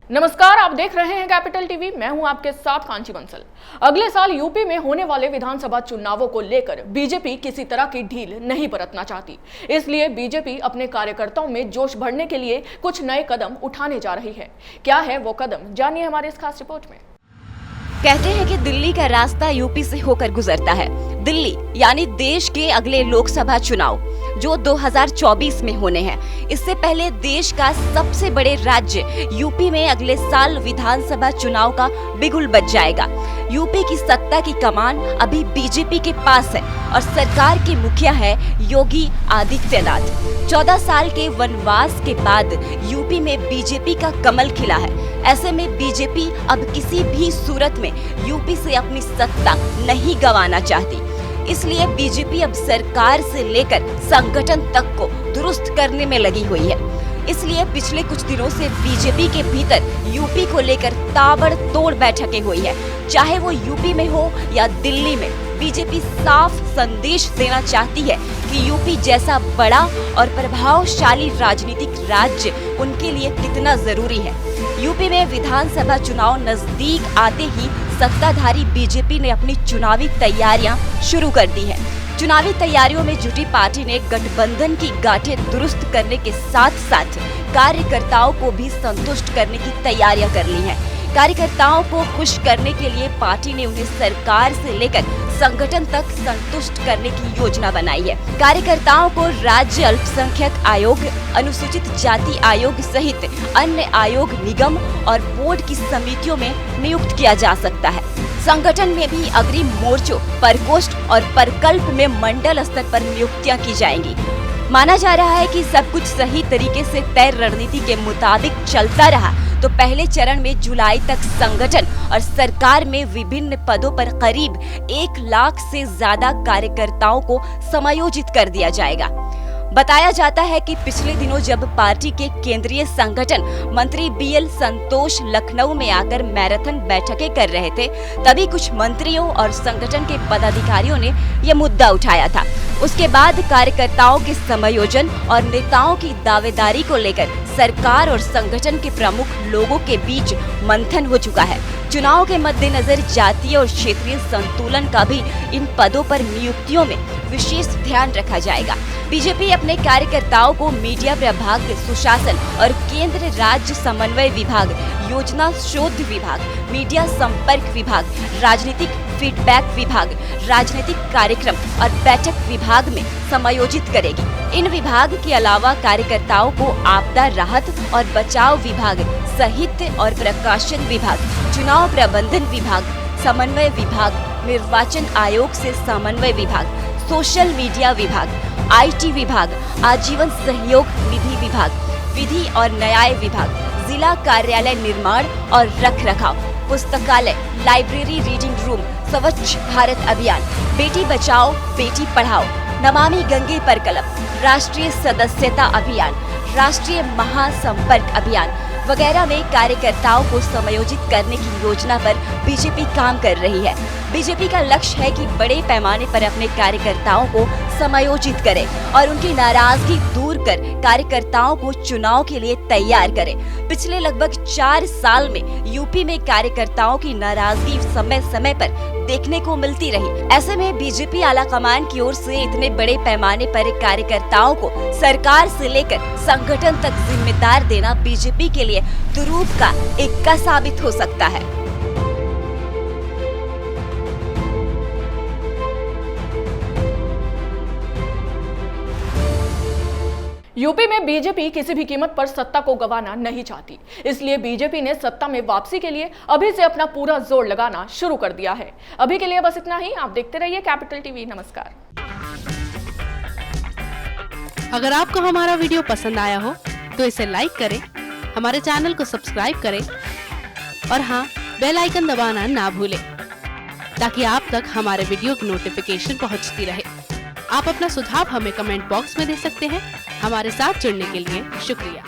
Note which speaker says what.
Speaker 1: नमस्कार, आप देख रहे हैं कैपिटल टीवी। मैं हूं आपके साथ कांची बंसल। अगले साल यूपी में होने वाले विधानसभा चुनावों को लेकर बीजेपी किसी तरह की ढील नहीं बरतना चाहती। इसलिए बीजेपी अपने कार्यकर्ताओं में जोश भरने के लिए कुछ नए कदम उठाने जा रही है। क्या है वो कदम, जानिए हमारे इस खास रिपोर्ट में।
Speaker 2: कहते हैं कि दिल्ली का रास्ता यूपी से होकर गुजरता है। दिल्ली यानी देश के अगले लोकसभा चुनाव जो 2024 में होने हैं। इससे पहले देश का सबसे बड़े राज्य यूपी में अगले साल विधानसभा चुनाव का बिगुल बज जाएगा। यूपी की सत्ता की कमान अभी बीजेपी के पास है और सरकार के मुखिया है योगी आदित्यनाथ। 14 साल के वनवास के बाद यूपी में बीजेपी का कमल खिला है। ऐसे में बीजेपी अब किसी भी सूरत में यूपी से अपनी सत्ता नहीं गंवाना चाहती। इसलिए बीजेपी अब सरकार से लेकर संगठन तक को दुरुस्त करने में लगी हुई है। इसलिए पिछले कुछ दिनों से बीजेपी के भीतर यूपी को लेकर ताबड़तोड़ बैठकें हुई है। चाहे वो यूपी में हो या दिल्ली में, बीजेपी साफ संदेश देना चाहती है कि यूपी जैसा बड़ा और प्रभावशाली राजनीतिक राज्य उनके लिए कितना जरूरी है। यूपी में विधानसभा चुनाव नजदीक आते ही सत्ताधारी बीजेपी ने अपनी चुनावी तैयारियां शुरू कर दी है। चुनावी तैयारियों में जुटी पार्टी ने गठबंधन की गांठें दुरुस्त करने के साथ साथ कार्यकर्ताओं को भी संतुष्ट करने की तैयारियां कर ली हैं। कार्यकर्ताओं को खुश करने के लिए पार्टी ने उन्हें सरकार से लेकर संगठन तक संतुष्ट करने की योजना बनाई है। कार्यकर्ताओं को राज्य अल्पसंख्यक आयोग, अनुसूचित जाति आयोग सहित अन्य आयोग, निगम और बोर्ड की समितियों में नियुक्त किया जा सकता है। संगठन में भी अग्रिम मोर्चों, प्रकोष्ठ और प्रकल्प में मंडल स्तर पर नियुक्तियां की जाएंगी। माना जा रहा है कि सब कुछ सही तरीके से तय रणनीति के मुताबिक चलता रहा तो पहले चरण में जुलाई तक संगठन और सरकार में विभिन्न पदों पर करीब 1 लाख से ज्यादा कार्यकर्ताओं को समायोजित कर दिया जाएगा। बताया जाता है कि पिछले दिनों जब पार्टी के केंद्रीय संगठन मंत्री BL संतोष लखनऊ में आकर मैराथन बैठकें कर रहे थे, तभी कुछ मंत्रियों और संगठन के पदाधिकारियों ने यह मुद्दा उठाया था। उसके बाद कार्यकर्ताओं के समायोजन और नेताओं की दावेदारी को लेकर सरकार और संगठन के प्रमुख लोगों के बीच मंथन हो चुका है। चुनाव के मद्देनजर जातीय और क्षेत्रीय संतुलन का भी इन पदों पर नियुक्तियों में विशेष ध्यान रखा जाएगा। बीजेपी अपने कार्यकर्ताओं को मीडिया प्रभाग, सुशासन और केंद्र राज्य समन्वय विभाग, योजना शोध विभाग, मीडिया संपर्क विभाग, राजनीतिक फीडबैक विभाग, राजनीतिक कार्यक्रम और बैठक विभाग में समायोजित करेगी। इन विभाग के अलावा कार्यकर्ताओं को आपदा राहत और बचाव विभाग, साहित्य और प्रकाशन विभाग, चुनाव प्रबंधन विभाग, समन्वय विभाग, निर्वाचन आयोग से समन्वय विभाग, सोशल मीडिया विभाग, IT विभाग, आजीवन सहयोग निधि विभाग, विधि और न्याय विभाग, जिला कार्यालय निर्माण और रखरखाव, पुस्तकालय, लाइब्रेरी, रीडिंग रूम, स्वच्छ भारत अभियान, बेटी बचाओ बेटी पढ़ाओ, नमामि गंगे प्रकल्प, राष्ट्रीय सदस्यता अभियान, राष्ट्रीय महासंपर्क अभियान वगैरह में कार्यकर्ताओं को समायोजित करने की योजना पर बीजेपी काम कर रही है। बीजेपी का लक्ष्य है कि बड़े पैमाने पर अपने कार्यकर्ताओं को समायोजित करे और उनकी नाराजगी दूर कर कार्यकर्ताओं को चुनाव के लिए तैयार करे। पिछले लगभग 4 साल में यूपी में कार्यकर्ताओं की नाराजगी समय समय पर देखने को मिलती रही। ऐसे में बीजेपी आलाकमान की ओर से इतने बड़े पैमाने पर कार्यकर्ताओं को सरकार से लेकर संगठन तक जिम्मेदार देना बीजेपी के लिए दुरूह का इक्का साबित हो सकता है।
Speaker 1: यूपी में बीजेपी किसी भी कीमत पर सत्ता को गंवाना नहीं चाहती। इसलिए बीजेपी ने सत्ता में वापसी के लिए अभी से अपना पूरा जोर लगाना शुरू कर दिया है। अभी के लिए बस इतना ही। आप देखते रहिए कैपिटल टीवी। नमस्कार।
Speaker 3: अगर आपको हमारा वीडियो पसंद आया हो तो इसे लाइक करें, हमारे चैनल को सब्सक्राइब करें और हाँ, बेल आइकन दबाना ना भूलें ताकि आप तक हमारे वीडियो की नोटिफिकेशन पहुंचती रहे। आप अपना सुझाव हमें कमेंट बॉक्स में दे सकते हैं। हमारे साथ जुड़ने के लिए शुक्रिया।